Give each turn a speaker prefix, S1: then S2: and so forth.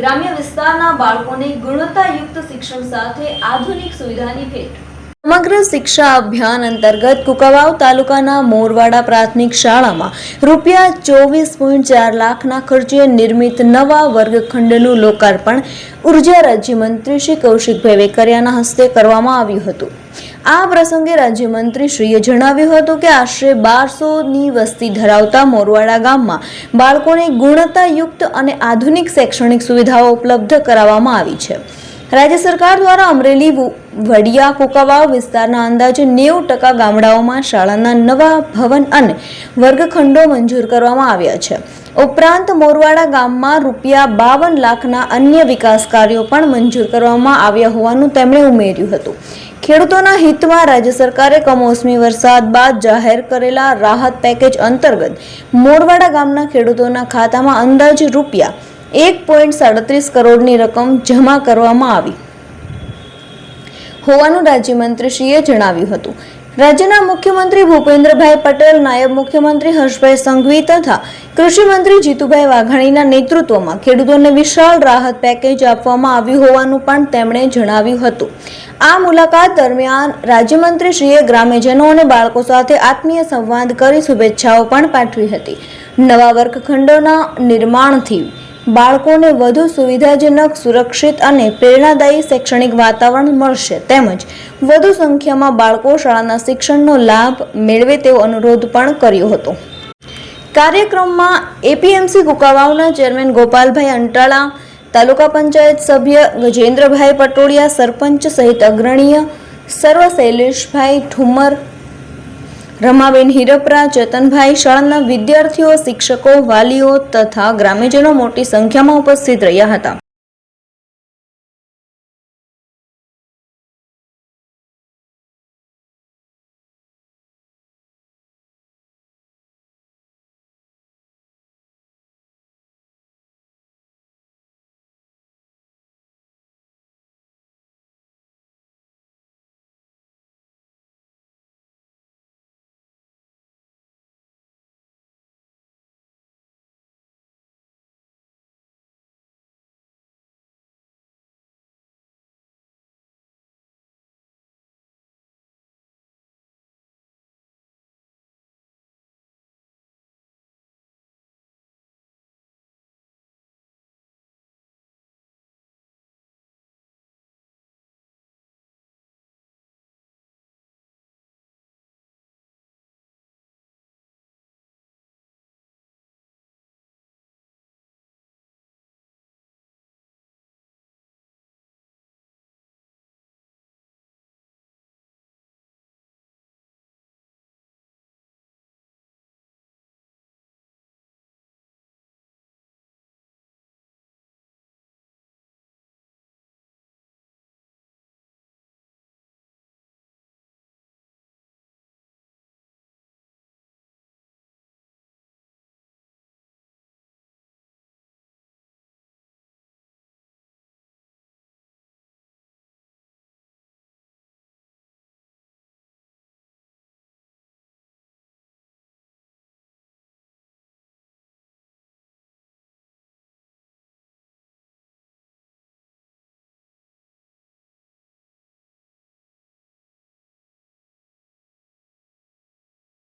S1: ગ્રામ્ય વિસ્તારના બાળકોને ગુણવત્તાયુક્ત શિક્ષણ સાથે આધુનિક સુવિધાની ભેટ। સમગ્ર શિક્ષા અભિયાન અંતર્ગત કુંકાવાવ તાલુકાના મોરવાડા પ્રાથમિક શાળામાં ₹24.4 લાખના ખર્ચે નિર્મિત નવા વર્ગખંડનું લોકાર્પણ ઉર્જા રાજ્યમંત્રી શ્રી કૌશિકભાઈ વેકરિયાના હસ્તે કરવામાં આવ્યું હતું। આ પ્રસંગે રાજ્યમંત્રીશ્રીએ જણાવ્યું હતું કે આશરે 1200ની વસ્તી ધરાવતા મોરવાડા ગામમાં બાળકોને ગુણવત્તાયુક્ત અને આધુનિક શૈક્ષણિક સુવિધાઓ ઉપલબ્ધ કરાવવામાં આવી છે। રાજ્ય સરકાર દ્વારા અમરેલી, વડિયા, કુંકાવાવ વિસ્તારના અંદાજે 90% ગામડાઓમાં શાળાના નવા ભવન અને વર્ગખંડો મંજૂર કરવામાં આવ્યા છે। ઉપરાંત મોરવાડા ગામમાં ₹52 લાખના અન્ય વિકાસ કાર્યો પણ મંજૂર કરવામાં આવ્યા હોવાનું તેમણે ઉમેર્યું હતું। ખેડૂતોના હિતમાં રાજ્ય સરકારે કમોસમી વરસાદ બાદ જાહેર કરેલા રાહત પેકેજ અંતર્ગત મોરવાડા ગામના ખેડૂતોના ખાતામાં અંદાજે ₹1.37 કરોડની રકમ જમા કરવામાં આવી હોવાનું રાજ્યમંત્રીશ્રીએ જણાવ્યું હતું। રાજ્યના મુખ્યમંત્રી ભૂપેન્દ્રભાઈ પટેલ, નાયબ મુખ્યમંત્રી હર્ષભાઈ સંઘવી તથા કૃષિ મંત્રી જીતુભાઈ વાઘાણીના નેતૃત્વમાં ખેડૂતોને વિશાળ રાહત પેકેજ આપવામાં આવ્યું હોવાનું પણ તેમણે જણાવ્યું હતું। આ મુલાકાત દરમિયાન રાજ્યમંત્રીશ્રીએ ગ્રામ્યજનો અને બાળકો સાથે આત્મીય સંવાદ કરી શુભેચ્છાઓ પણ પાઠવી હતી। નવા વર્ગખંડોના નિર્માણથી બાળકોને વધુ સુવિધાજનક, સુરક્ષિત અને પ્રેરણાદાયી શૈક્ષણિક વાતાવરણ મળશે તેમજ વધુ સંખ્યામાં બાળકો શાળાના શિક્ષણનો લાભ મેળવે તેવો અનુરોધ પણ કર્યો હતો। કાર્યક્રમમાં એપીએમસી કુંકાવાવના ચેરમેન ગોપાલભાઈ અંટાળા, તાલુકા પંચાયત સભ્ય ગજેન્દ્રભાઈ પટોડિયા, સરપંચ સહિત અગ્રણીય સર્વ, શૈલેષભાઈ ઠુમર, રમાબેન હિરપરા, ચેતનભાઈ, શાળાના વિદ્યાર્થીઓ, શિક્ષકો, વાલીઓ તથા ગ્રામ્યજનો મોટી સંખ્યામાં ઉપસ્થિત રહ્યા હતા।